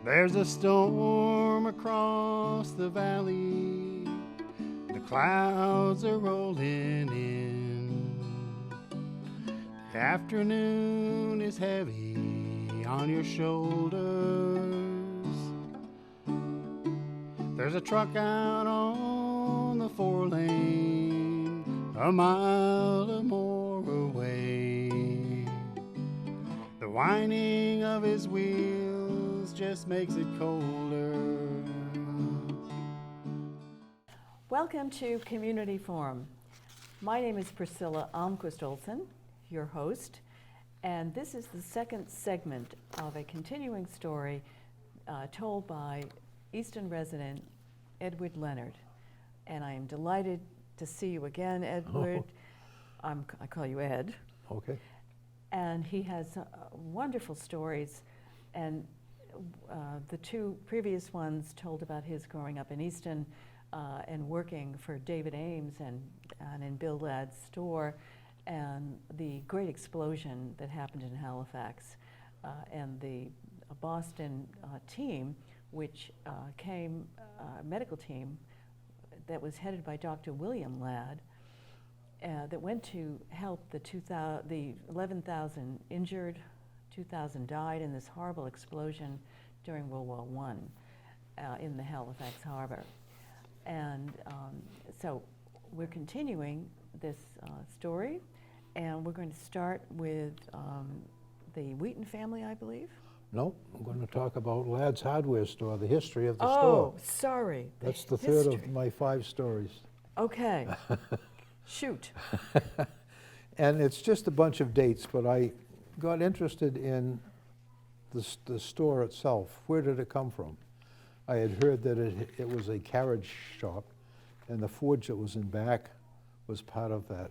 There's a storm across the valley. The clouds are rolling in. The afternoon is heavy on your shoulders. There's a truck out on the 4-lane, a mile or more away. The whining of his wheels just makes it colder. Welcome to Community Forum. My name is Priscilla Almquist-Olsen, your host, and this is the second segment of a continuing story told by Easton resident Edward Leonard. And I am delighted to see you again, Edward. I call you Ed. Okay. And he has wonderful stories, and the two previous ones told about his growing up in Easton and working for David Ames and in Bill Ladd's store, and the great explosion that happened in Halifax, and the Boston team, which came, a medical team that was headed by Dr. William Ladd, that went to help the 11,000 injured, 2,000 died in this horrible explosion during World War I in the Halifax harbor. And so we're continuing this story, and we're going to start with the Wheaton family, I believe. No, I'm going to talk about Ladd's hardware store, the history of the Oh, store. sorry. That's the third of my 5 stories. Okay. Shoot. And it's just a bunch of dates, but I got interested in the store itself. Where did it come from? I had heard that it was a carriage shop, and the forge that was in back was part of that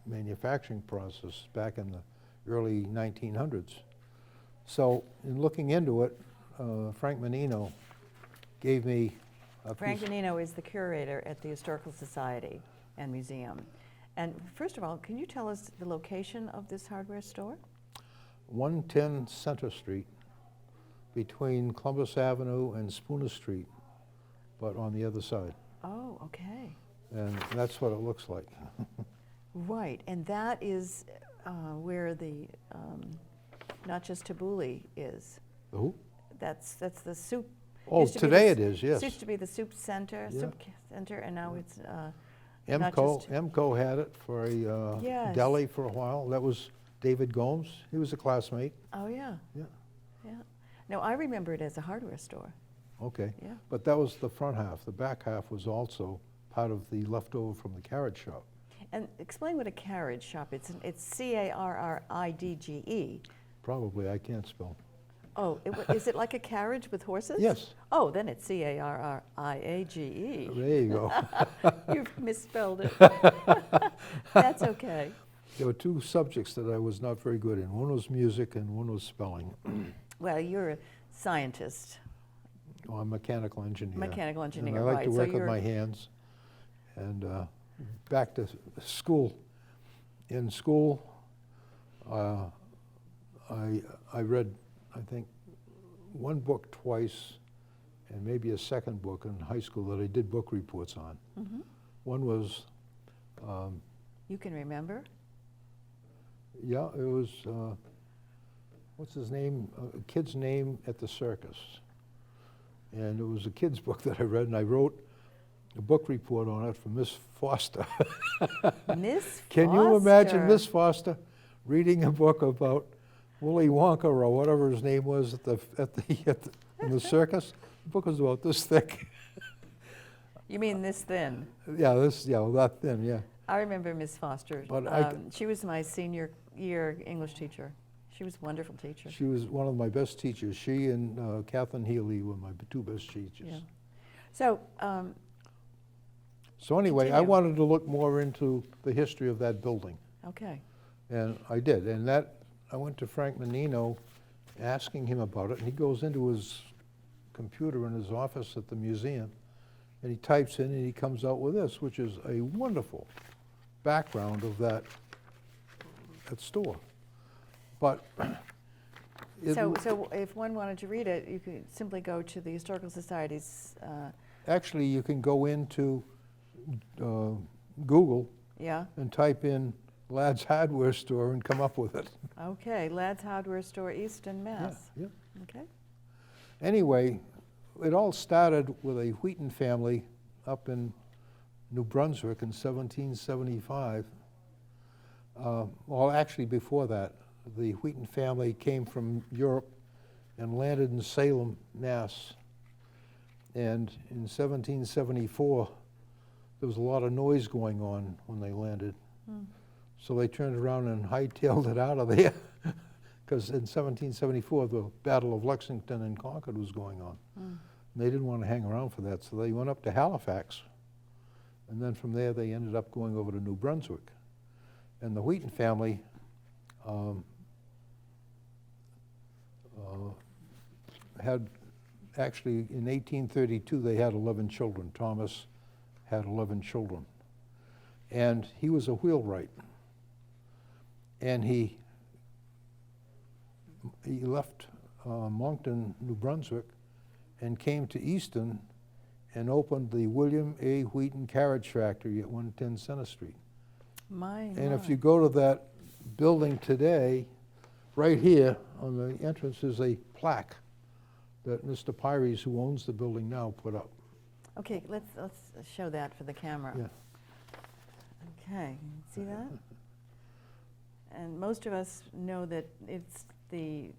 manufacturing process back in the early 1900s. So in looking into it, Frank Menino gave me a Frank piece. Menino is the curator at the Historical Society and Museum. And first of all, can you tell us the location of this hardware store? 110 Center Street, between Columbus Avenue and Spooner Street, but on the other side. Oh, okay. And that's what it looks like. Right, and that is where the Not Just Tabbouleh is. Who? That's the soup. Oh, used to be today the it is, yes. Used to be the soup center, Yeah. center, and now it's not just. Emco had it for a Yes. deli for a while. That was David Gomes. He was a classmate. Oh yeah. Yeah. Yeah. No, I remember it as a hardware store. Okay. Yeah. But that was the front half. The back half was also part of the leftover from the carriage shop. And explain what a carriage shop is. It's C-A-R-R-I-D-G-E. Probably, I can't spell. Oh, is it like a carriage with horses? Yes. Oh, then it's C-A-R-R-I-A-G-E. There you go. You've misspelled it. That's okay. There were 2 subjects that I was not very good in. One was music and one was spelling. Well, you're a scientist. Oh, I'm a mechanical engineer. Mechanical engineer, and I like right. to So work with you're- my hands. And back to school. In school, I read, I think, 1 book twice, and maybe a second book in high school that I did book reports on. Mm-hmm. One was, You can remember? yeah, it was, what's his name? A kid's name at the circus. And it was a kid's book that I read, and I wrote a book report on it for Miss Foster. Miss Can you imagine Foster. Miss Foster reading a book about Willy Wonka or whatever his name was in the circus? The book was about this thick. You mean this thin? That thin, yeah. I remember Miss Foster. But she was my senior year English teacher. She was a wonderful teacher. She was one of my best teachers. She and Kathleen Healy were my 2 best teachers. Yeah. So, So anyway, I continue. wanted to look more into the history of that building, okay. and I did. And I went to Frank Menino asking him about it, and he goes into his computer in his office at the museum, and he types in and he comes out with this, which is a wonderful background of that store. But So if one wanted to read it, you could simply go to the Historical Society's, Actually, you can go into Google yeah? and type in Ladd's Hardware Store and come up with it. Okay, Ladd's Hardware Store, Easton, Mass. Yeah. Okay. Anyway, it all started with a Wheaton family up in New Brunswick in 1775. Well, actually before that, the Wheaton family came from Europe and landed in Salem, Mass. And in 1774, there was a lot of noise going on when they landed. So they turned around and hightailed it out of there, because in 1774, the Battle of Lexington and Concord was going on. They didn't want to hang around for that, so they went up to Halifax. And then from there, they ended up going over to New Brunswick. And the Wheaton family had, actually, in 1832, they had 11 children. Thomas had 11 children. And he was a wheelwright. And he left Moncton, New Brunswick, and came to Easton and opened the William A. Wheaton Carriage Factory at 110 Center Street. And if you go to that building today, right here on the entrance is a plaque that Mr. Pyries, who owns the building now, put up. Okay, let's show that for the camera. Yeah. Okay, see that? And most of us know that it's the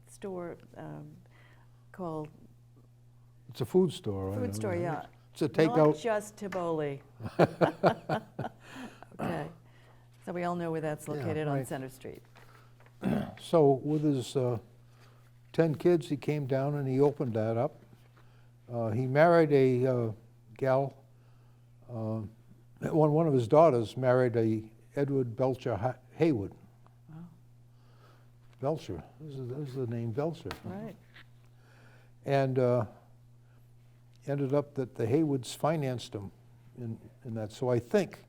store called It's a food store, right? Food store, yeah. It's a Not takeout. just Tivoli. Okay, so we all know where that's Yeah, located on right. Center Street. So with his 10 kids, he came down and he opened that up. He married a gal, one of his daughters married a Edward Belcher Haywood. Wow. Belcher, this is the name Belcher. Right. And ended up that the Haywoods financed him in that. So I think,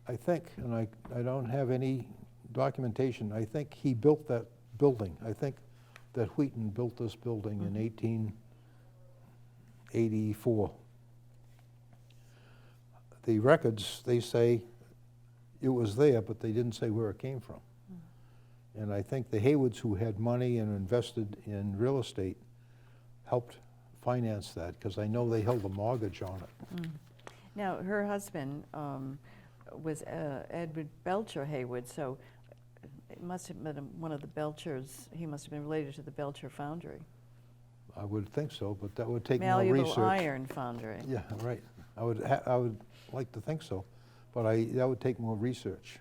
and I don't have any documentation, I think he built that building. I think that Wheaton built this building in 1884. The records, they say it was there, but they didn't say where it came from. And I think the Haywoods, who had money and invested in real estate, helped finance that, because I know they held a mortgage on it. Now, her husband was Edward Belcher Haywood, so it must have been one of the Belchers. He must have been related to the Belcher Foundry. I would think so, but that would take more Malleable research. Iron Foundry. Yeah, right. I would like to think so, but that would take more research.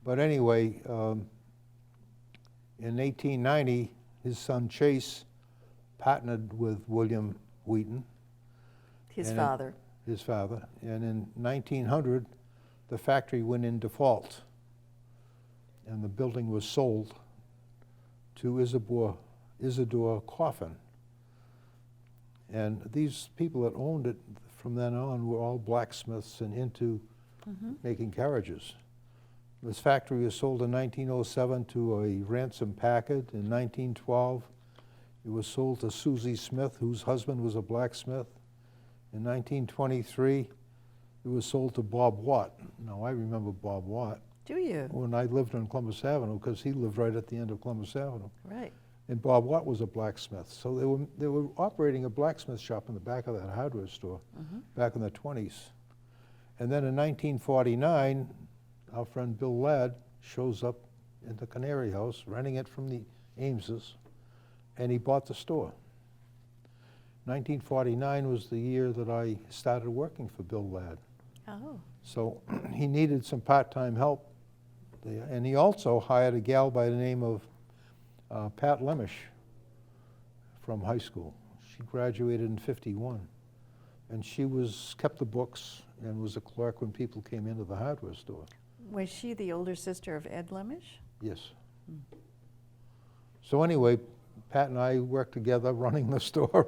But anyway, in 1890, his son Chase partnered with William Wheaton. His and father. His father. And in 1900, the factory went in default, and the building was sold to Isidore Coffin. And these people that owned it from then on were all blacksmiths and into making carriages. This factory was sold in 1907 to a Ransom Packard. In 1912, it was sold to Susie Smith, whose husband was a blacksmith. In 1923, it was sold to Bob Watt. Now, I remember Bob Watt Do you? when I lived on Columbus Avenue, because he lived right at the end of Columbus Avenue. Right. And Bob Watt was a blacksmith. So they were operating a blacksmith shop in the back of that hardware store back in the 20s. And then in 1949, our friend Bill Ladd shows up in the Canary House, renting it from the Ameses, and he bought the store. 1949 was the year that I started working for Bill Ladd. Oh. So he needed some part-time help. And he also hired a gal by the name of Pat Lemish from high school. She graduated in '51. And she kept the books and was a clerk when people came into the hardware store. Was she the older sister of Ed Lemish? Yes. So anyway, Pat and I worked together running the store.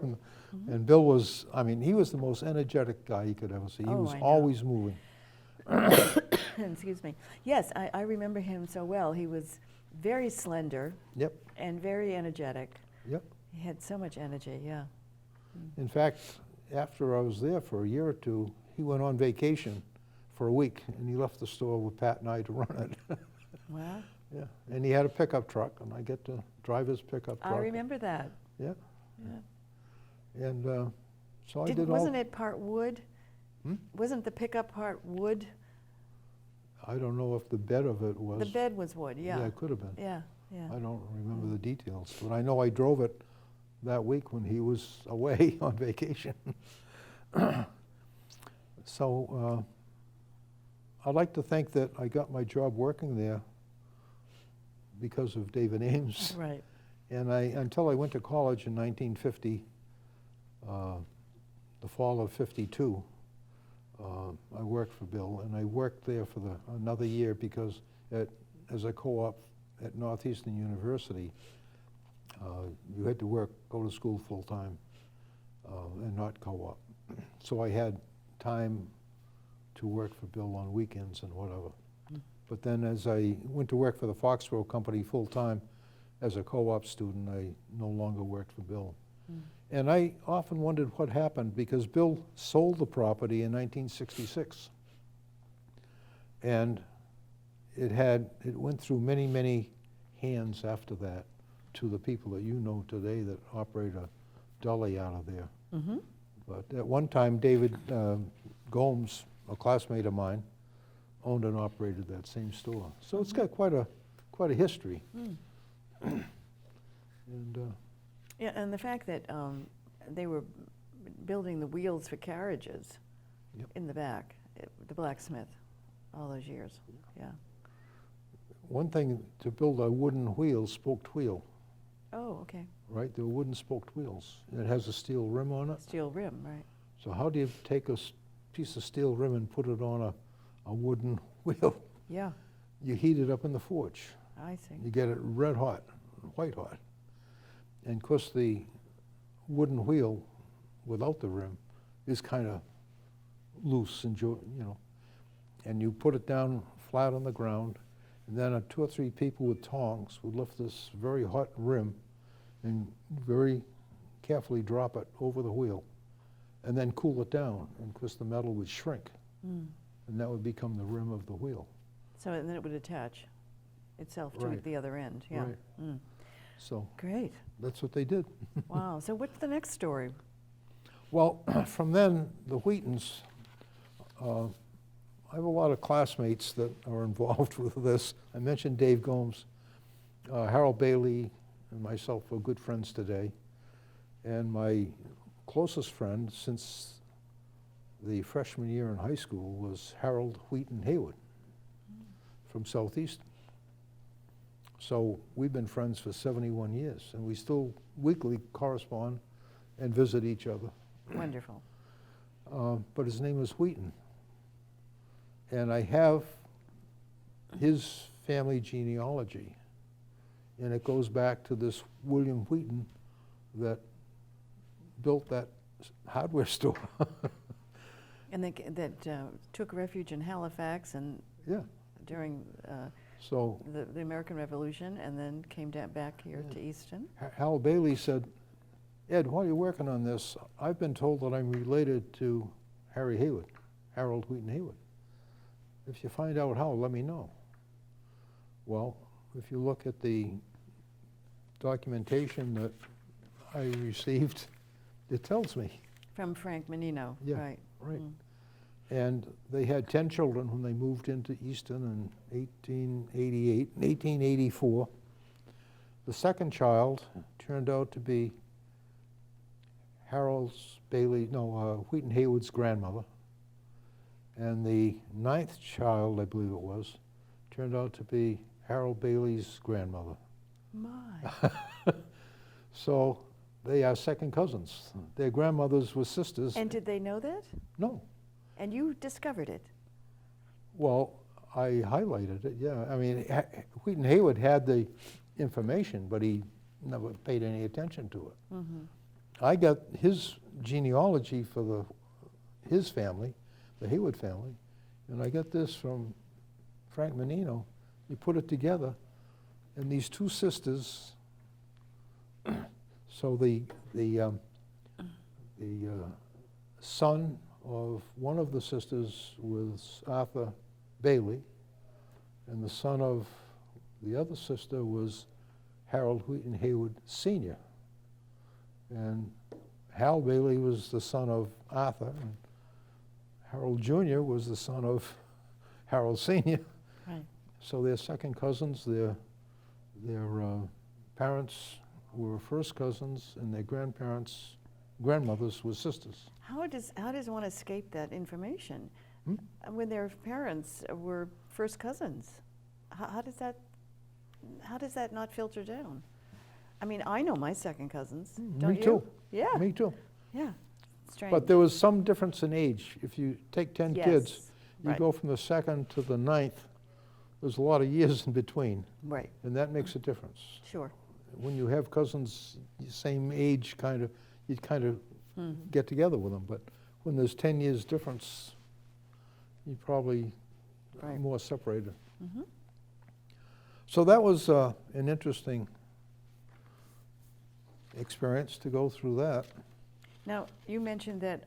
And Bill he was the most energetic guy you could ever see. He Oh, was I know. always moving. excuse me. Yes, I remember him so well. He was very slender Yep, and very energetic. yep. He had so much energy, yeah. In fact, after I was there for a year or two, he went on vacation for a week, and he left the store with Pat and I to run it. Wow. Yeah, and he had a pickup truck, and I get to drive his pickup truck. I remember that. Yeah, Yeah. and so I did all. Wasn't it part wood? Hmm? Wasn't the pickup part wood? I don't know if the bed of it was. The bed was wood, yeah. Yeah, it could have been. Yeah, yeah. I don't remember the details, but I know I drove it that week when he was away on vacation. So I'd like to think that I got my job working there because of David Ames. Right. And until I went to college in 1950, the fall of '52, I worked for Bill, and I worked there for another year because as a co-op at Northeastern University, you had to go to school full-time and not co-op. So I had time to work for Bill on weekends and whatever. But then as I went to work for the Foxborough Company full-time as a co-op student, I no longer worked for Bill. And I often wondered what happened because Bill sold the property in 1966. And it went through many, many hands after that to the people that you know today that operate a deli out of there. Mm-hmm. But at one time, David Gomes, a classmate of mine, owned and operated that same store. So it's got quite a history. And Yeah, and the fact that they were building the wheels for carriages Yep. in the back, the blacksmith, all those years, yeah. one thing to build a wooden wheel, spoked wheel, Oh, okay. right? They're wooden spoked wheels. It has a steel rim on it. Steel rim, right. So how do you take a piece of steel rim and put it on a wooden wheel? Yeah, You heat it up in the forge. I see. You get it red hot, white hot. And of course the wooden wheel without the rim is kind of loose and and you put it down flat on the ground, and then 2 or 3 people with tongs would lift this very hot rim and very carefully drop it over the wheel and then cool it down, and of course the metal would shrink, and that would become the rim of the wheel. So, and then it would attach itself to Right. the other end, yeah. Right. So Great. that's what they did. Wow, so what's the next story? Well, from then, the Wheatons, I have a lot of classmates that are involved with this. I mentioned Dave Gomes. Harold Bailey and myself are good friends today. And my closest friend since the freshman year in high school was Harold Wheaton Hayward from Southeastern. So we've been friends for 71 years, and we still weekly correspond and visit each other. Wonderful. But his name was Wheaton. And I have his family genealogy, and it goes back to this William Wheaton that built that hardware store. And that took refuge in Halifax and Yeah, during so the American Revolution, and then came back here to Easton. Hal Bailey said, Ed, while you're working on this, I've been told that I'm related to Harry Hayward, Harold Wheaton Hayward. If you find out how, let me know. Well, if you look at the documentation that I received, it tells me. From Frank Menino, Yeah, right. right. And they had 10 children when they moved into Easton in 1888, 1884. The second child turned out to be Wheaton Hayward's grandmother. And the 9th child, I believe it was, turned out to be Harold Bailey's grandmother. My. So they are second cousins. Their grandmothers were sisters. And did they know that? No. And you discovered it? Well, I highlighted it, yeah. I mean, Wheaton Hayward had the information, but he never paid any attention to it. Mm-hmm. I got his genealogy for his family, the Hayward family, and I got this from Frank Menino, you put it together, and these two sisters, so the son of one of the sisters was Arthur Bailey, and the son of the other sister was Harold Wheaton Hayward Sr. And Hal Bailey was the son of Arthur, and Harold Jr. was the son of Harold Sr. Right. So they're second cousins. Their parents were first cousins, and their grandmothers were sisters. How does one escape that information? Hmm? When their parents were first cousins? How does that not filter down? I mean, I know my second cousins. Don't Me you? too. Yeah. Me too. Yeah. Strange. But there was some difference in age. If you take 10 Yes, kids, you right. go from the second to the ninth, there's a lot of years in between, Right. and that makes a difference. Sure. When you have cousins same age, you kind of Mhm. get together with them. But when there's 10 years difference, you probably Right. more separated. Mhm. So that was an interesting experience to go through that. Now, you mentioned that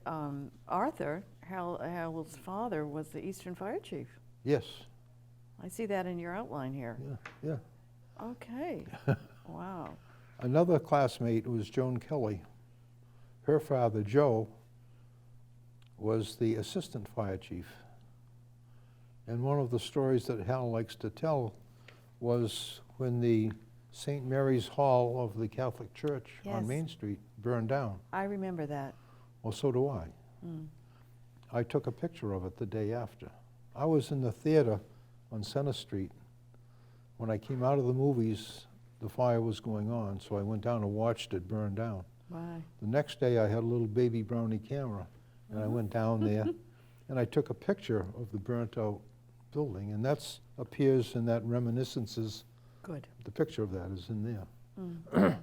Arthur, Harold's father, was the Eastern Fire Chief. Yes, I see that in your outline here. yeah. Okay. Wow. Another classmate was Joan Kelly. Her father, Joe, was the assistant fire chief. And one of the stories that Hal likes to tell was when the St. Mary's Hall of the Catholic Church Yes. on Main Street burned down. I remember that. Well, so do I. Mm. I took a picture of it the day after. I was in the theater on Center Street. When I came out of the movies, the fire was going on, so I went down and watched it burn down. Why? The next day, I had a little baby Brownie camera, and I went down there, and I took a picture of the burnt-out building, and that appears in that Reminiscences. Good. The picture of that is in there. Mm.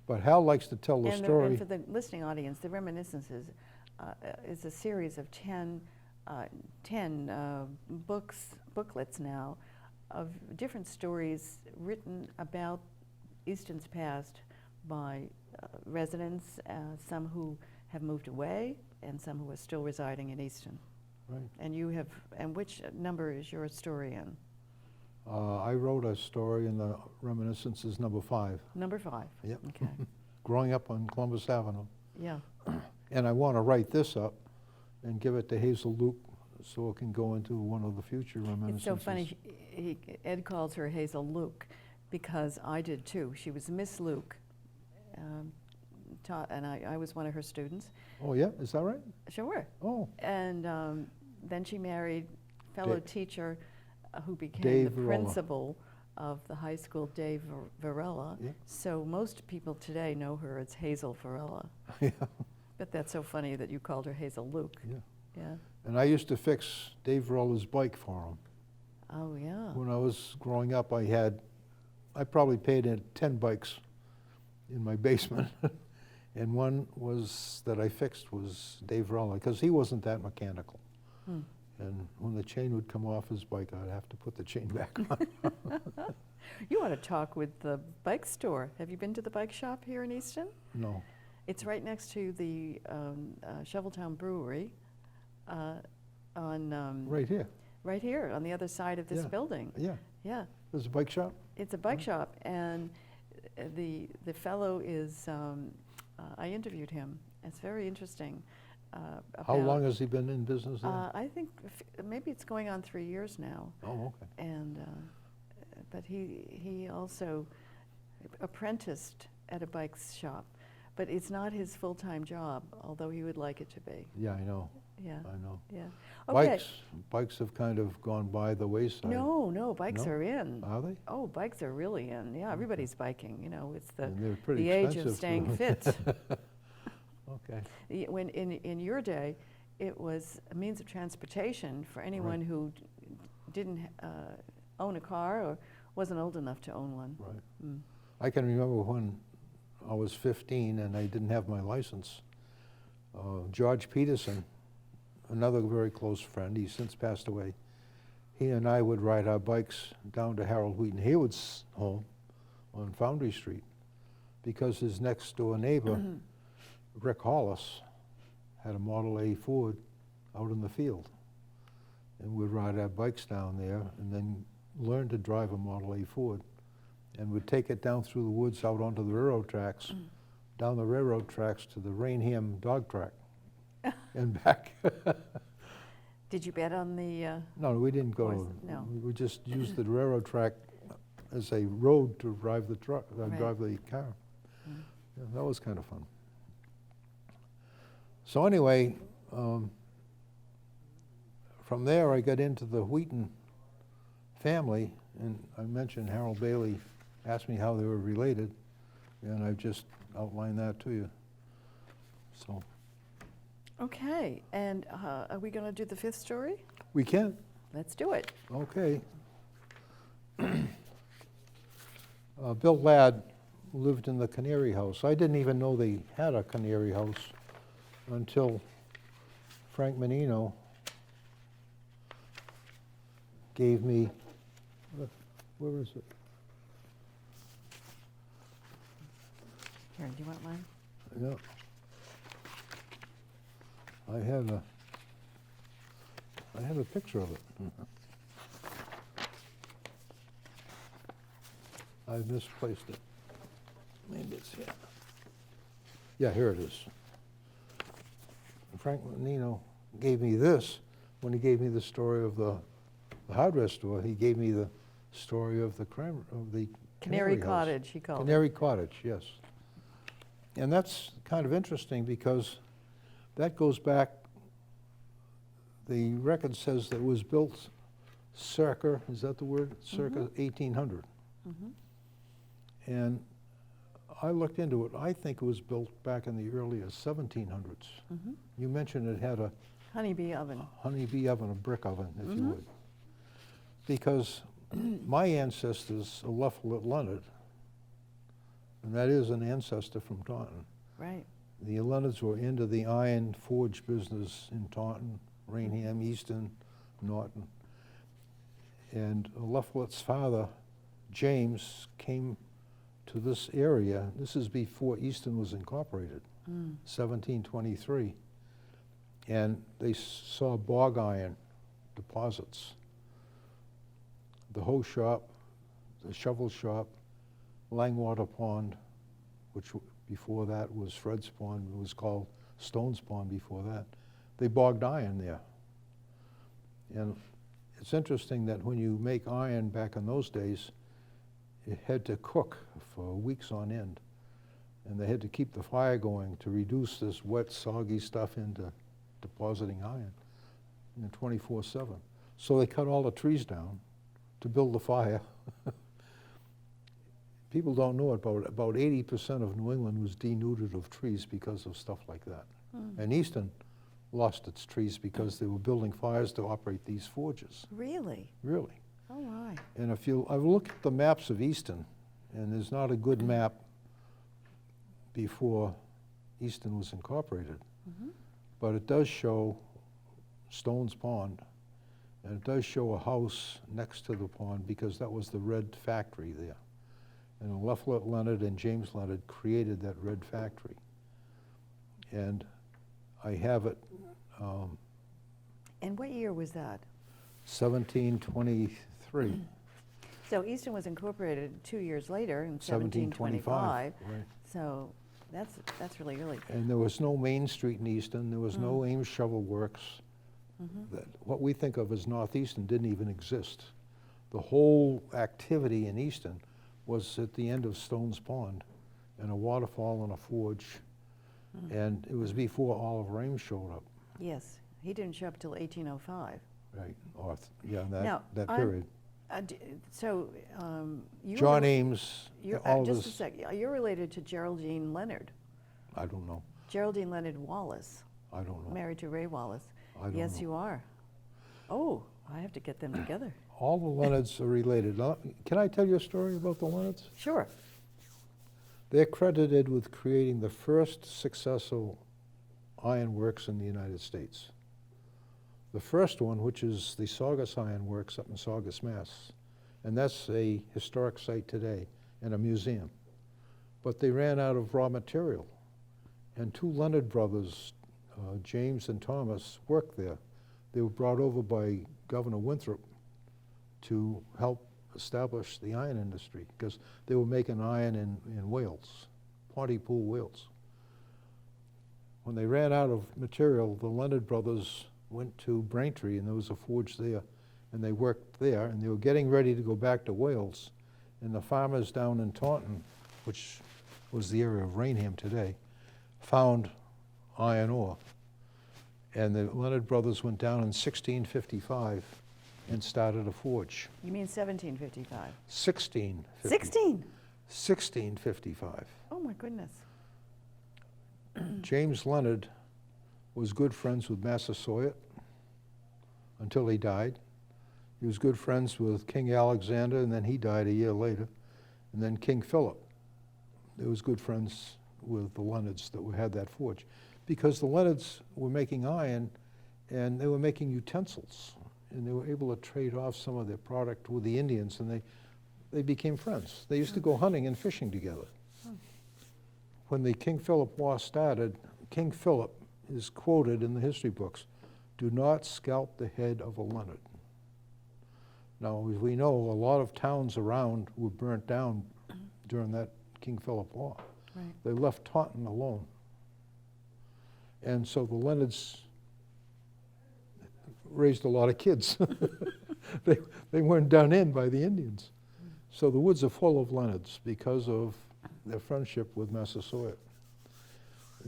But Hal likes to tell the And story. for the listening audience, the Reminiscences is a series of 10 booklets now of different stories written about Easton's past by residents, some who have moved away and some who are still residing in Easton. Right. And which number is your story in? I wrote a story in the Reminiscences number 5. Number 5. Yep. Okay. Growing up on Columbus Avenue. Yeah. And I want to write this up and give it to Hazel Luke so it can go into one of the future Reminiscences. It's so funny, Ed calls her Hazel Luke, because I did too. She was Miss Luke, and I was one of her students. Oh, yeah? Is that right? Sure. Oh, And then she married fellow teacher who became Dave the Varela. principal of the high school, Dave Varela. Yeah. So most people today know her as Hazel Varela. yeah. But that's so funny that you called her Hazel Luke. Yeah. Yeah. And I used to fix Dave Varela's bike for him. Oh, yeah. When I was growing up, I probably paid in 10 bikes in my basement. And one that I fixed was Dave Varela, because he wasn't that mechanical. Hmm. And when the chain would come off his bike, I'd have to put the chain back on. You want to talk with the bike store. Have you been to the bike shop here in Easton? No. It's right next to the Shoveltown Brewery Right here. right here on the other side of this Yeah. building. Yeah. Yeah, There's a bike shop? it's a bike shop, and the fellow is, I interviewed him. It's very interesting. How long has he been in business there? I think maybe it's going on 3 years now. Oh, okay. And but he also apprenticed at a bike shop, but it's not his full-time job, although he would like it to be. Yeah, I know. Yeah, I know. yeah. Okay. Bikes have kind of gone by the wayside. No, bikes No? are in. Are they? Oh, bikes are really in. Yeah, everybody's biking. You know, it's the And they're pretty the age of expensive, staying too. fit. Okay. When in your day, it was a means of transportation for anyone who didn't own a car or wasn't old enough to own one. Right. Mm. I can remember when I was 15 and I didn't have my license. George Peterson, another very close friend, he's since passed away, he and I would ride our bikes down to Harold Wheaton Hayward's home on Foundry Street because his next door neighbor, Rick Hollis, had a Model A Ford out in the field. And we'd ride our bikes down there and then learn to drive a Model A Ford. And we'd take it down through the woods out onto the railroad tracks, down the railroad tracks to the Rainham dog track and back. Did you bet on the, No, we didn't go. Horse- no. We just used the railroad track as a road to drive the truck, Right. drive the car. Yeah, that was kind of fun. So anyway, from there I got into the Wheaton family, and I mentioned Harold Bailey asked me how they were related, and I've just outlined that to you. So okay, and are we going to do the fifth story? we can. Let's do it. Okay. Bill Ladd lived in the Canary House. I didn't even know they had a Canary House until Frank Menino gave me, where is it? Here, do you want mine? Yeah. I had a picture of it. I misplaced it. Maybe it's here. Yeah, here it is. Frank Menino gave me this when he gave me the story of the hardware store. He gave me the story of the Canary House. Cottage, he called it. Canary Cottage, yes. And that's kind of interesting because that goes back, the record says that it was built circa, is that the word? Circa 1800. And I looked into it. I think it was built back in the earlier 1700s. You mentioned it had a Honeybee oven. honeybee oven, a brick oven, if you would. Because my ancestors are Leffel at Leonard, and that is an ancestor from Taunton. Right. The Leonards were into the iron forge business in Taunton, Rainham, Easton, Norton. And Leffelet's father, James, came to this area. This is before Easton was incorporated, 1723. And they saw bog iron deposits. The hoe shop, the shovel shop, Langwater Pond, which before that was Fred's Pond, it was called Stone's Pond before that. They bogged iron there. And it's interesting that when you make iron back in those days, it had to cook for weeks on end. And they had to keep the fire going to reduce this wet, soggy stuff into depositing iron 24/7. So they cut all the trees down to build the fire. People don't know it, but about 80% of New England was denuded of trees because of stuff like that. And Easton lost its trees because they were building fires to operate these forges. Really? Really. Oh, my. And if you, I've looked at the maps of Easton, and there's not a good map before Easton was incorporated. But it does show Stone's Pond, and it does show a house next to the pond because that was the red factory there. And Leffelet Leonard and James Leonard created that red factory. And I have it, And what year was that? 1723. So Easton was incorporated 2 years later in 1725. 1725. Right. So that's really early. And there was no Main Street in Easton, there was no Ames Shovel Works. That, what we think of as Northeastern didn't even exist. The whole activity in Easton was at the end of Stone's Pond, and a waterfall and a forge. And it was before Oliver Ames showed up, Yes, he didn't show up till 1805. right? Or, yeah, that, Now, that I'm- period. So you John were, Ames, you're, all of just a his, sec, you're related to Geraldine Leonard. I don't know, Geraldine Leonard Wallace, I don't know. married to Ray Wallace. I don't Yes, know. you are. Oh, I have to get them together. All the Leonards are related. Can I tell you a story about the Leonards? Sure. They're credited with creating the first successful ironworks in the United States. The first one, which is the Saugus Iron Works up in Saugus, Mass. And that's a historic site today and a museum. But they ran out of raw material. And two Leonard brothers, James and Thomas, worked there. They were brought over by Governor Winthrop to help establish the iron industry because they were making iron in Wales, Pontypool, Wales. When they ran out of material, the Leonard brothers went to Braintree, and there was a forge there, and they worked there, and they were getting ready to go back to Wales, and the farmers down in Taunton, which was the area of Rainham today, found iron ore. And the Leonard brothers went down in 1655 and started a forge. You mean 1755? 1655. Oh my goodness. James Leonard was good friends with Massasoit until he died. He was good friends with King Alexander, and then he died a year later. And then King Philip. They was good friends with the Leonards that had that forge. Because the Leonards were making iron, and they were making utensils. And they were able to trade off some of their product with the Indians, and they became friends. They used to go hunting and fishing together. When the King Philip War started, King Philip is quoted in the history books, "Do not scalp the head of a Leonard." Now, as we know, a lot of towns around were burnt down during that King Philip War. Right. They left Taunton alone. And so the Leonards raised a lot of kids. They weren't done in by the Indians. So the woods are full of Leonards because of their friendship with Massasoit.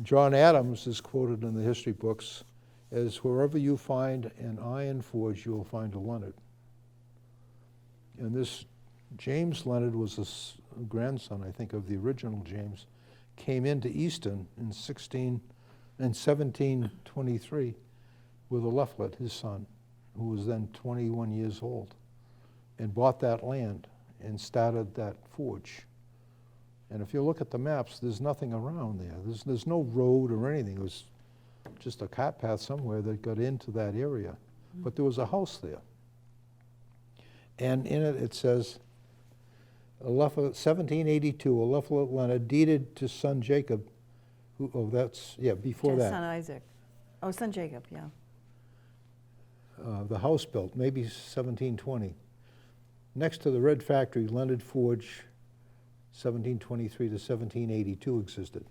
John Adams is quoted in the history books as, "Wherever you find an iron forge, you will find a Leonard." And this James Leonard was a grandson, I think, of the original James, came into Easton in 1723 with Alephlett, his son, who was then 21 years old, and bought that land and started that forge. And if you look at the maps, there's nothing around there. There's no road or anything. It was just a cart path somewhere that got into that area. But there was a house there. And in it, it says, 1782, Alephlett Leonard deeded to son Jacob, before that. Son Isaac. Oh, son Jacob, yeah. The house built, maybe 1720. Next to the Red Factory, Leonard Forge, 1723 to 1782 existed.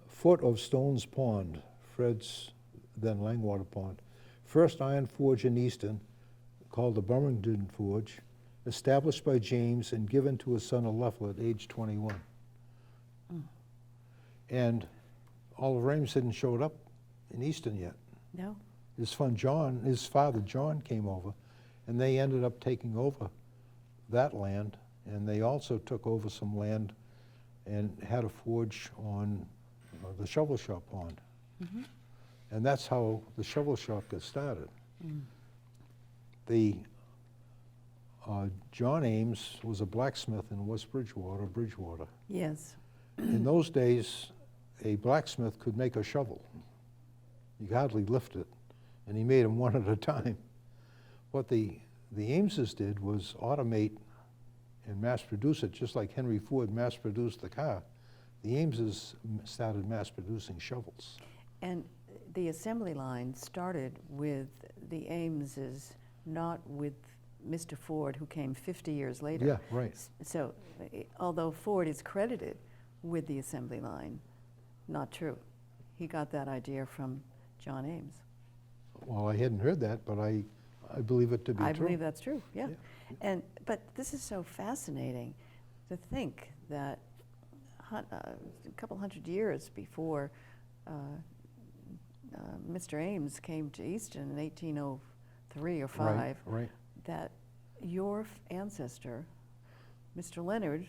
Foot of Stones Pond, Fred's then Langwater Pond. First iron forge in Easton, called the Birmingham Forge, established by James and given to his son Alephlett, age 21. And Oliver Ames hadn't showed up in Easton yet. No? His father John came over, and they ended up taking over that land, and they also took over some land and had a forge on the Shovel Shop Pond. Mm-hmm. And that's how the Shovel Shop got started. John Ames was a blacksmith in West Bridgewater. Yes. In those days, a blacksmith could make a shovel. You could hardly lift it, and he made them one at a time. What the Ameses did was automate and mass produce it, just like Henry Ford mass produced the car. The Ameses started mass producing shovels. And the assembly line started with the Ameses, not with Mr. Ford, who came 50 years later. Yeah, right. So, although Ford is credited with the assembly line, not true. He got that idea from John Ames. Well, I hadn't heard that, but I believe it to be true. I believe that's true, yeah. Yeah. But this is so fascinating to think that a couple hundred years before Mr. Ames came to Easton in 1803 or 5, right. that your ancestor, Mr. Leonard,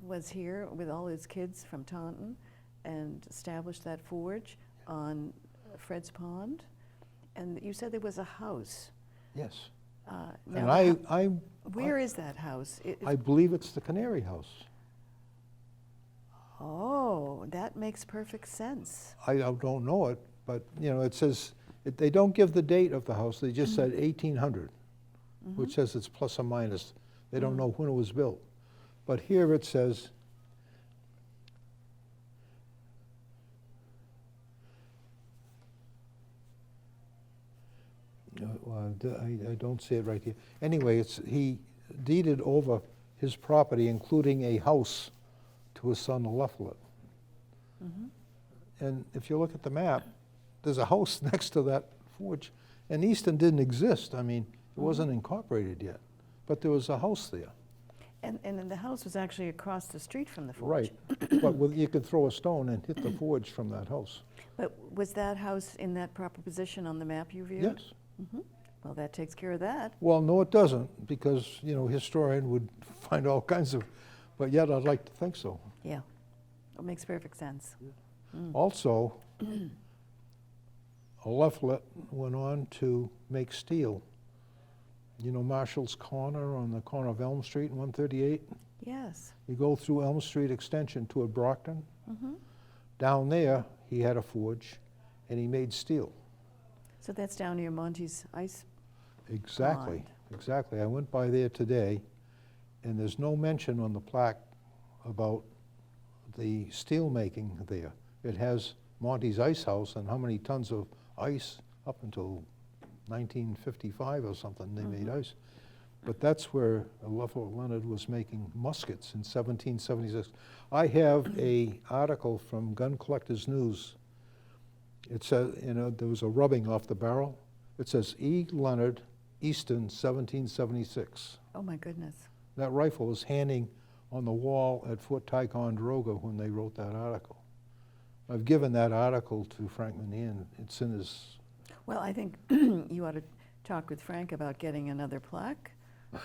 was here with all his kids from Taunton and established that forge on Fred's Pond. And you said there was a house. Yes. Now, And where is that house? I believe it's the Canary House. Oh, that makes perfect sense. I don't know it, but it says They don't give the date of the house, they just Mm-hmm. said 1800, which says it's plus or minus. They don't know when it was built. But here it says, I don't see it right here. Anyway, he deeded over his property, including a house, to his son, Leonard. And if you look at the map, there's a house next to that forge. And Easton didn't exist. I mean, it wasn't incorporated yet. But there was a house there. And then the house was actually across the street from the forge. Right. But you could throw a stone and hit the forge from that house. But was that house in that proper position on the map you viewed? Yes. Well, that takes care of that. Well, no, it doesn't, because, you know, a historian would find all kinds of, but yet I'd like to think so. Yeah, it makes perfect sense. Also, Leonard went on to make steel. You know Marshall's Corner on the corner of Elm Street and 138? Yes. You go through Elm Street Extension toward Brockton. Down there, he had a forge, and he made steel. So that's down near Monty's Ice. Exactly, Pond. exactly. I went by there today, and there's no mention on the plaque about the steel making there. It has Monty's Ice House and how many tons of ice up until 1955 or something they made ice. But that's where Leonard was making muskets in 1776. I have a article from Gun Collectors News. It says, you know, there was a rubbing off the barrel. It says E. Leonard, Easton, 1776. Oh, my goodness. That rifle was hanging on the wall at Fort Ticonderoga when they wrote that article. I've given that article to Frank Mannion. It's in his... Well, I think you ought to talk with Frank about getting another plaque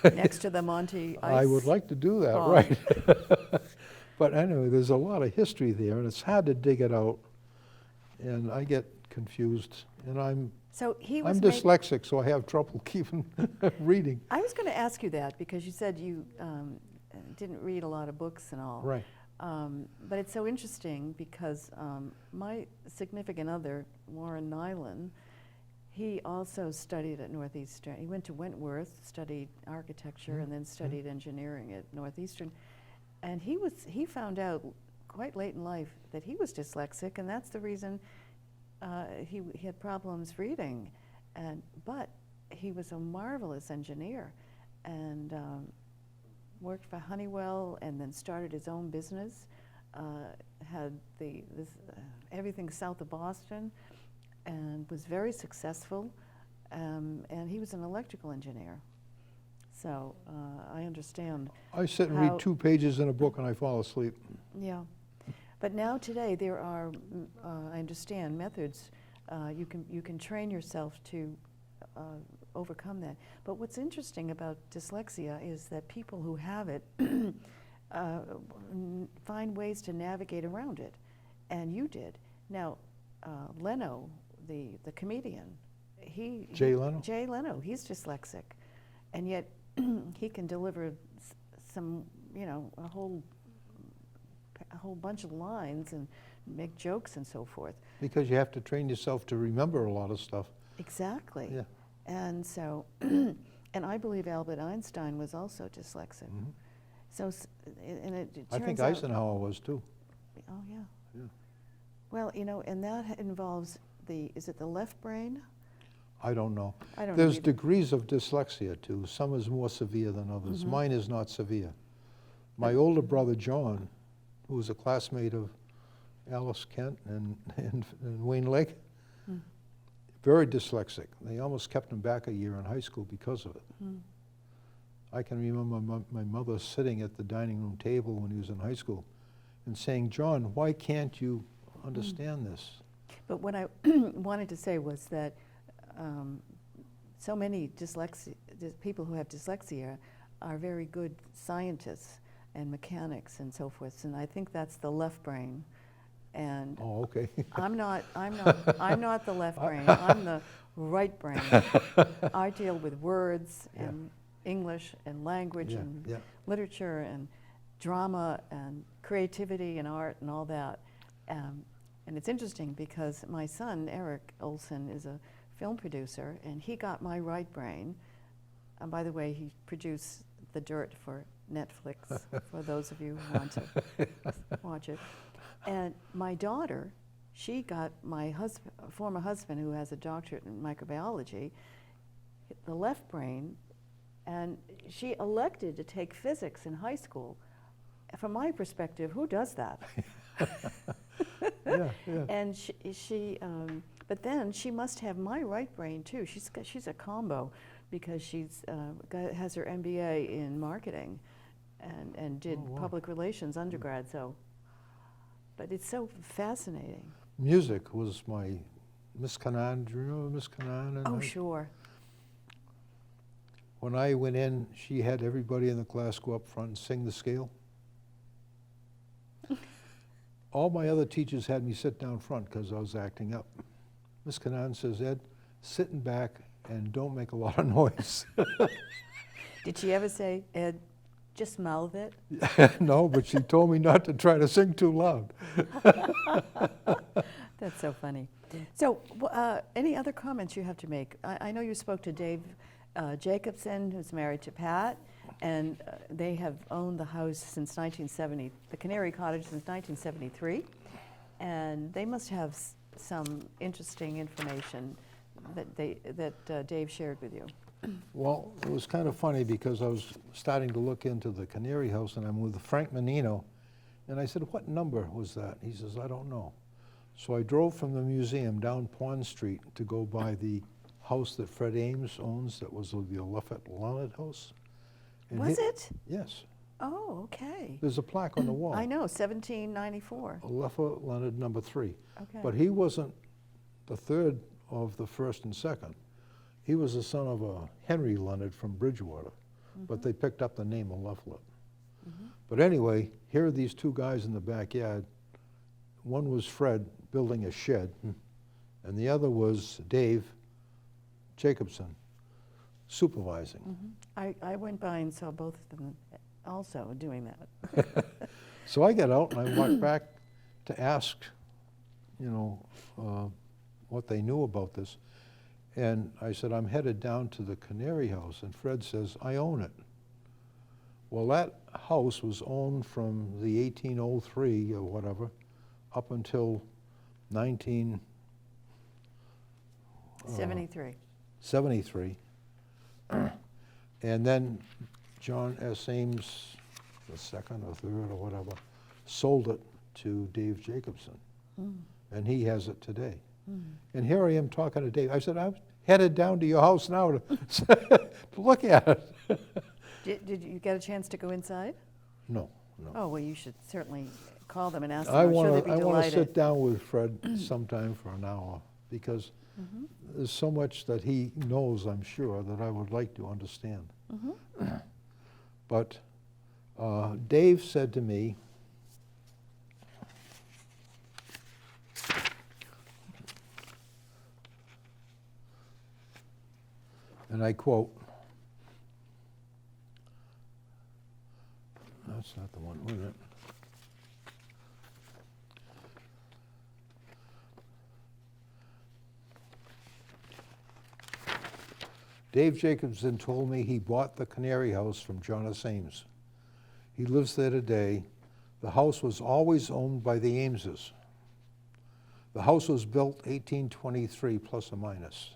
next to the Monty Ice. I would like to do that, Pond. right. But anyway, there's a lot of history there, and it's hard to dig it out. And I get confused, and I'm So he was dyslexic, so I have trouble keeping reading. I was going to ask you that because you said you didn't read a lot of books and all. Right. But it's so interesting because my significant other, Warren Nyland, he also studied at Northeastern. He went to Wentworth, studied architecture, and then studied engineering at Northeastern. And he found out quite late in life that he was dyslexic, and that's the reason he had problems reading. But he was a marvelous engineer, and worked for Honeywell, and then started his own business. Had everything south of Boston, and was very successful. And he was an electrical engineer. So I understand. I sit and how- read 2 pages in a book and I fall asleep. Yeah. But now today there are, I understand, methods. You can train yourself to overcome that. But what's interesting about dyslexia is that people who have it find ways to navigate around it, and you did. Now, Leno, the comedian, Jay Leno? Jay Leno, he's dyslexic, and yet he can deliver some, you know, a whole bunch of lines and make jokes and so forth. Because you have to train yourself to remember a lot of stuff. Exactly. Yeah. And so, and I believe Albert Einstein was also dyslexic. So, and it turns I think out, Eisenhower was too. oh yeah. Yeah. Well, you know, and that involves is it the left brain? I don't know. I don't know There's either. degrees of dyslexia too. Some is more severe than others. Mine is not severe. My older brother John, who was a classmate of Alice Kent and Wayne Lake, very dyslexic. They almost kept him back a year in high school because of it. I can remember my mother sitting at the dining room table when he was in high school and saying, "John, why can't you understand this?" But what I wanted to say was that so many people who have dyslexia are very good scientists and mechanics and so forth, and I think that's the left brain. And Oh, okay. I'm not the left brain. I'm the right brain. I deal with words and English and language and literature and drama and creativity and art and all that. And it's interesting because my son, Eric Olsen, is a film producer, and he got my right brain. And by the way, he produced The Dirt for Netflix, for those of you who want to watch it. And my daughter, she got my former husband, who has a doctorate in microbiology, the left brain, and she elected to take physics in high school. From my perspective, who does that? Yeah. And but then she must have my right brain too. She's a combo, because she's has her MBA in marketing, and did public relations undergrad. So, but it's so fascinating. Music was my Miss Canaan. Do you remember Miss Canaan? Oh, sure. When I went in, she had everybody in the class go up front and sing the scale. All my other teachers had me sit down front because I was acting up. Miss Canaan says, Ed, sit in back and don't make a lot of noise. Did she ever say, Ed, just mouth it? No, but she told me not to try to sing too loud. That's so funny. So any other comments you have to make? I know you spoke to Dave Jacobson, who's married to Pat, and they have owned the house since 1970, the Canary Cottage since 1973, and they must have some interesting information that Dave shared with you. Well, it was kind of funny because I was starting to look into the Canary House, and I'm with Frank Menino, and I said, what number was that? He says, I don't know. So I drove from the museum down Pond Street to go by the house that Fred Ames owns, that was the Almquist-Olsen house. And Was it? Yes. Oh, okay. There's a plaque on the wall. I know, 1794. Leonard number 3. Okay. But he wasn't the third of the first and second. He was the son of a Henry Leonard from Bridgewater, but they picked up the name of Leonard. But anyway, here are these two guys in the backyard. One was Fred building a shed, and the other was Dave Jacobson supervising. I went by and saw both of them also doing that. So I got out and I walked back to ask, what they knew about this. And I said, I'm headed down to the Canary House. And Fred says, I own it. Well, that house was owned from the 1803 or whatever up until 1973. And then John S. Ames, the second or third or whatever, sold it to Dave Jacobson. And he has it today. And here I am talking to Dave. I said, I'm headed down to your house now to look at it. Did you get a chance to go inside? No. Oh, well, you should certainly call them and ask them. I I'm sure they'd want be to delighted. sit down with Fred sometime for an hour, because there's so much that he knows, I'm sure, that I would like to understand. But Dave said to me, and I quote, that's not the one, was it? Dave Jacobson told me he bought the Canary House from John S. Ames. He lives there today. The house was always owned by the Ameses. The house was built 1823 plus or minus.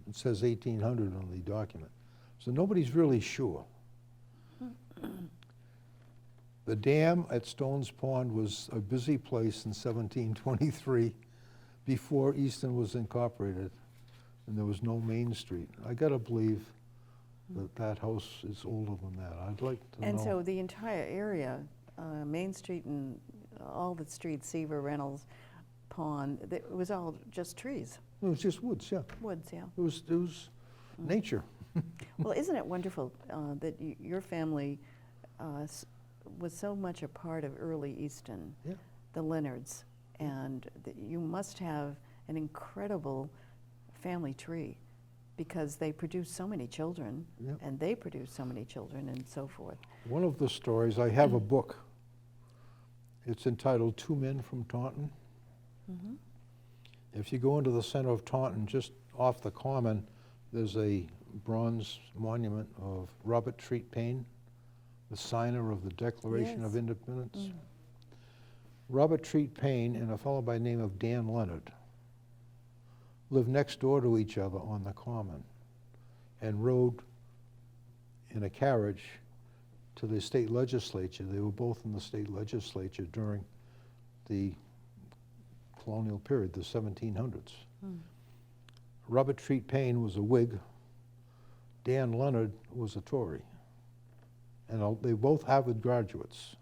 It says 1800 on the document. So nobody's really sure. The dam at Stones Pond was a busy place in 1723 before Easton was incorporated, and there was no Main Street. I gotta believe that that house is older than that. I'd like to know. And so the entire area, Main Street and all the streets, Seaver, Reynolds, Pond, it was all just trees. It was just woods, yeah. Woods, yeah. It was nature. Well, isn't it wonderful that your family was so much a part of early Easton, Yeah. the Leonards, and that you must have an incredible family tree, because they produced so many children, Yep. and they produced so many children, and so forth. One of the stories, I have a book. It's entitled Two Men from Taunton. If you go into the center of Taunton, just off the Common, there's a bronze monument of Robert Treat Paine, the signer of the Declaration of Yes. Independence. Mm. Robert Treat Paine and a fellow by the name of Dan Leonard lived next door to each other on the Common and rode in a carriage to the state legislature. They were both in the state legislature during the colonial period, the 1700s. Mm. Robert Treat Paine was a Whig. Dan Leonard was a Tory. And they both Harvard graduates.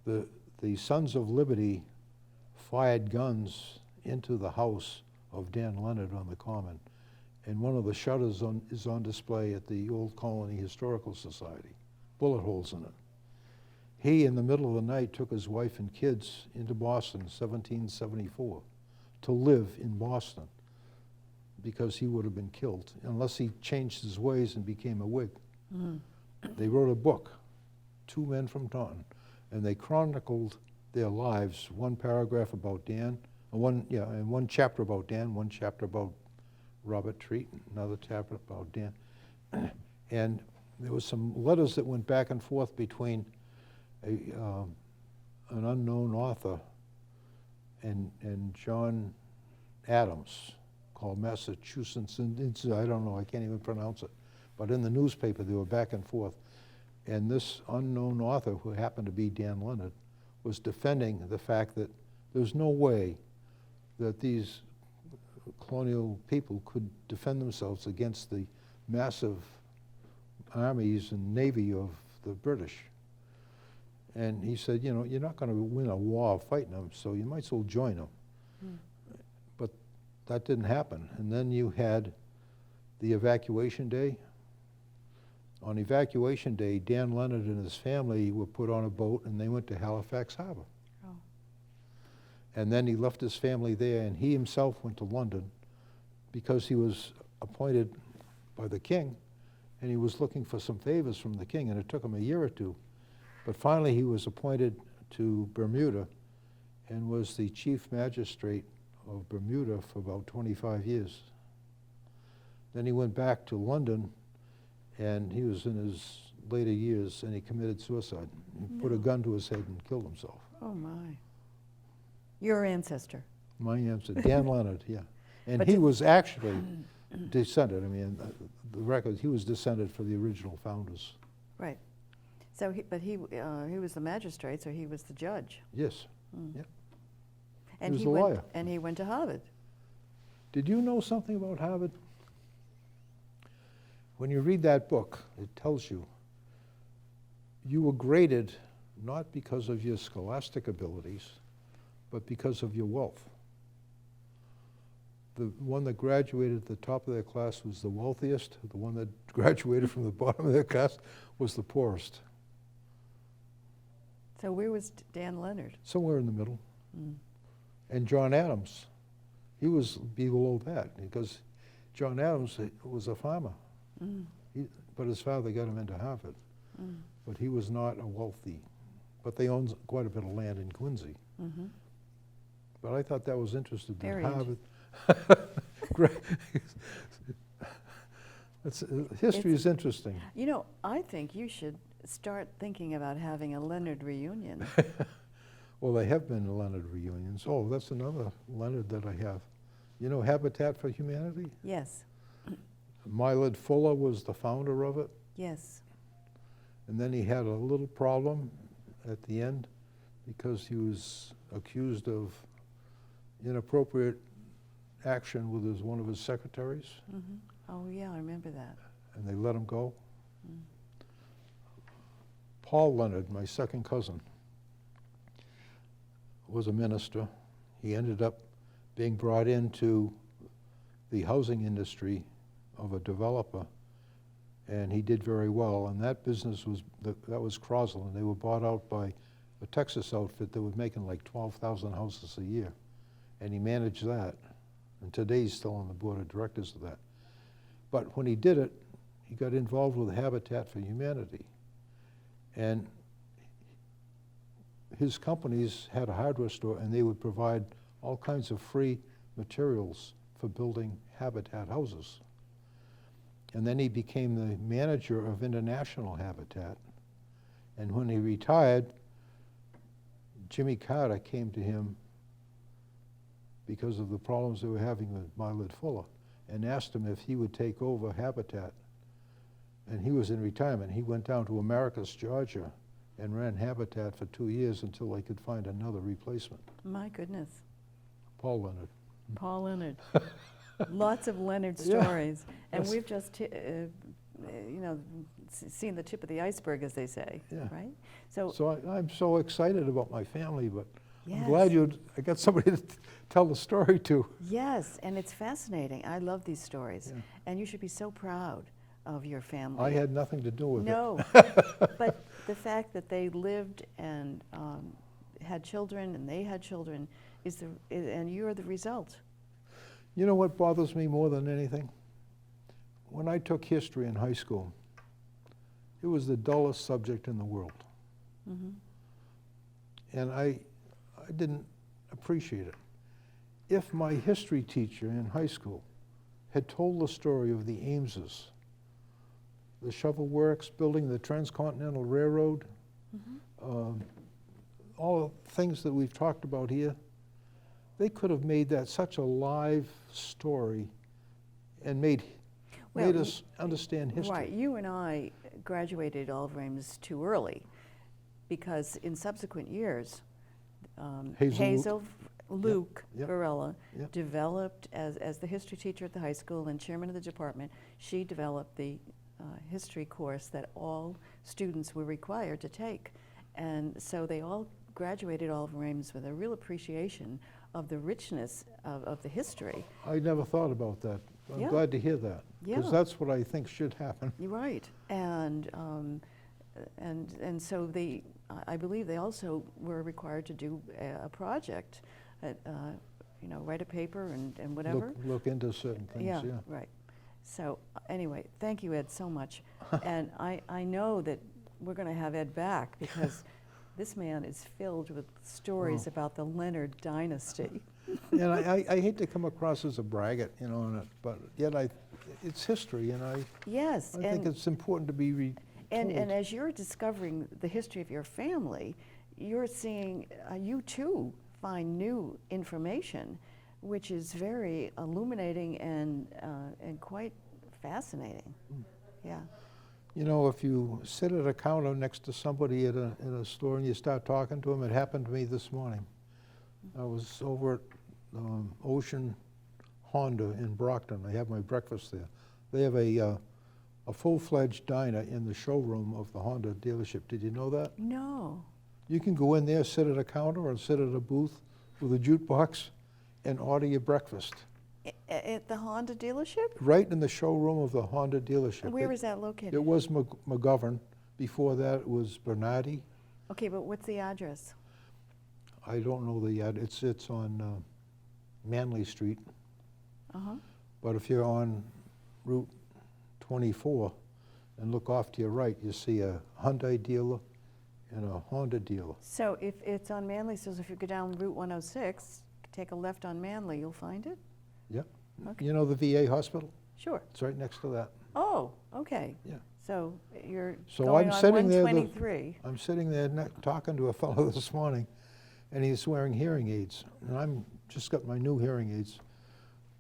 The Sons of Liberty fired guns into the house of Dan Leonard on the Common. And one of the shutters is on display at the Old Colony Historical Society, bullet holes in it. He, in the middle of the night, took his wife and kids into Boston in 1774 to live in Boston because he would have been killed unless he changed his ways and became a Whig. Mm. They wrote a book, Two Men from Taunton, and they chronicled their lives, one paragraph about Dan, and one chapter about Dan, one chapter about Robert Treat, another chapter about Dan. And there was some letters that went back and forth between an unknown author and John Adams, called Massachusetts, I don't know, I can't even pronounce it. But in the newspaper, they were back and forth. And this unknown author, who happened to be Dan Leonard, was defending the fact that there's no way that these colonial people could defend themselves against the massive armies and navy of the British. And he said, you know, you're not going to win a war fighting them, so you might as well join them. Mm. But that didn't happen. And then you had the evacuation day. On evacuation day, Dan Leonard and his family were put on a boat and they went to Halifax Harbor. Oh. And then he left his family there, and he himself went to London because he was appointed by the king, and he was looking for some favors from the king, and it took him a year or two. But finally he was appointed to Bermuda and was the chief magistrate of Bermuda for about 25 years. Then he went back to London, and he was in his later years, and he committed suicide. He put a gun to his head and killed himself. Oh, my. Your ancestor. My answer, Dan Leonard, yeah. And But he did- was actually descended, I mean, the record, he was descended for the original founders. Right. So, he was the magistrate, so he was the judge. Yes. Mm. Yep. And was he the went, lawyer. and he went to Harvard. Did you know something about Harvard? When you read that book, it tells you you were graded not because of your scholastic abilities, but because of your wealth. The one that graduated at the top of their class was the wealthiest. The one that graduated from the bottom of their class was the poorest. So where was Dan Leonard? Somewhere in the middle. Mm. And John Adams, he was below that because John Adams was a farmer. Mm. But his father got him into Harvard. Mm. But he was not a wealthy, but they owned quite a bit of land in Quincy. Mm-hmm. But I thought that was interesting. that Very Harvard, history is interesting. You know, I think you should start thinking about having a Leonard reunion. Well, there have been Leonard reunions. Oh, that's another Leonard that I have. You know Habitat for Humanity? Yes, Millard Fuller was the founder of it. yes. And then he had a little problem at the end because he was accused of inappropriate action with one of his secretaries, Mm-hmm. Oh, yeah, I remember that. and they let him go. Mm. Paul Leonard, my second cousin, was a minister. He ended up being brought into the housing industry of a developer, and he did very well. And that business was, that was Crosland. They were bought out by a Texas outfit that was making like 12,000 houses a year. And he managed that. And today he's still on the board of directors of that. But when he did it, he got involved with Habitat for Humanity. And his companies had a hardware store, and they would provide all kinds of free materials for building habitat houses. And then he became the manager of International Habitat. And when he retired, Jimmy Carter came to him because of the problems they were having with Millard Fuller, and asked him if he would take over Habitat. And he was in retirement. He went down to Americus, Georgia, and ran Habitat for 2 years until they could find another replacement. My goodness. Paul Leonard. Paul Leonard. Lots of Leonard Yeah. stories. And Yes. we've just, seen the tip of the iceberg, as they say, Yeah. right? So, So I'm so excited about my family, but yes. I'm glad I got somebody to tell the story to. Yes, and it's fascinating. I love these stories. Yeah. And you should be so proud of your family. I had nothing to do with it. No, but the fact that they lived and had children and they had children and you're the result. You know what bothers me more than anything? When I took history in high school, it was the dullest subject in the world. Mm-hmm. And I didn't appreciate it. If my history teacher in high school had told the story of the Ameses, the shovel works, building the Transcontinental Railroad, Mm-hmm. all the things that we've talked about here, they could have made that such a live story and made us understand history. Right, you and I graduated Oliver Ames too early because in subsequent years, Hazel Luke Yep. Varela Yep. developed, as the history teacher at the high school and chairman of the department, she developed the history course that all students were required to take. And so they all graduated Oliver Ames with a real appreciation of the richness of the history. I never thought about that. I'm Yeah. glad to hear that, Yeah. because that's what I think should happen. You're right. And so I believe they also were required to do a project, write a paper and whatever. Look into certain things, yeah. Right. So anyway, thank you, Ed, so much. And I know that we're going to have Ed back because this man is filled with stories about the Leonard dynasty. And I hate to come across as a braggart, but yet it's history, and I Yes. think it's important to be retold. And as you're discovering the history of your family, you're seeing, you too find new information, which is very illuminating and quite fascinating. Yeah. You know, if you sit at a counter next to somebody in a store and you start talking to them, it happened to me this morning. I was over at Ocean Honda in Brockton. I have my breakfast there. They have a full-fledged diner in the showroom of the Honda dealership. Did you know that? No. You can go in there, sit at a counter or sit at a booth with a jukebox and order your breakfast. At the Honda dealership? Right in the showroom of the Honda dealership. Where is that located? It was McGovern. Before that, it was Bernardi. Okay, but what's the address? I don't know the address. It's on Manley Street. Uh-huh. But if you're on Route 24 and look off to your right, you see a Hyundai dealer and a Honda dealer. So if it's on Manley, so if you go down Route 106, take a left on Manley, you'll find it? Yep. Okay. You know the VA hospital? Sure. It's right next to that. Oh, okay. Yeah. So you're So going I'm on sitting there. 123. I'm sitting there talking to a fellow this morning, and he's wearing hearing aids, and I'm just got my new hearing aids.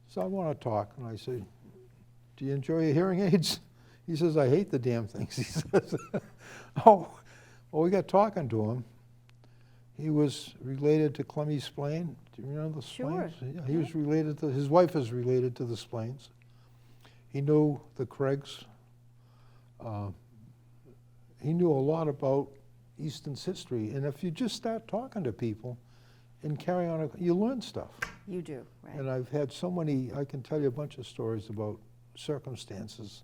So I want to talk, and I say, "Do you enjoy your hearing aids?" He says, "I hate the damn things." He says, "Oh, well, we got talking to him. He was related to Clemmy Splain. Do you remember the Sure. Splains? Yeah, he was related to. His wife is related to the Splains. He knew the Craigs. He knew a lot about Easton's history, and if you just start talking to people and carry on, you learn stuff. You do, right? And I've had so many, I can tell you a bunch of stories about circumstances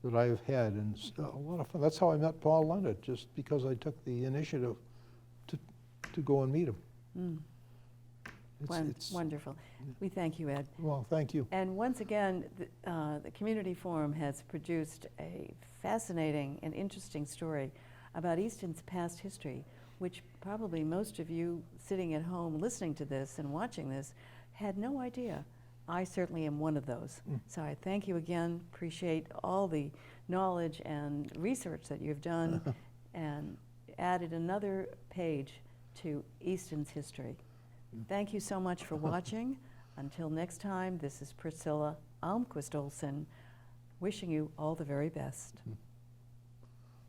that I've had, and a lot of fun. That's how I met Paul Leonard, just because I took the initiative to go and meet him. Mm. It's Wonderful. We thank you, Ed. well, thank you. And once again, the Community Forum has produced a fascinating and interesting story about Easton's past history which probably most of you sitting at home listening to this and watching this had no idea. I certainly am one of those. So I thank you again, appreciate all the knowledge and research that you've done and added another page to Easton's history. Thank you so much for watching. Until next time, this is Priscilla Almquist-Olsen, wishing you all the very best.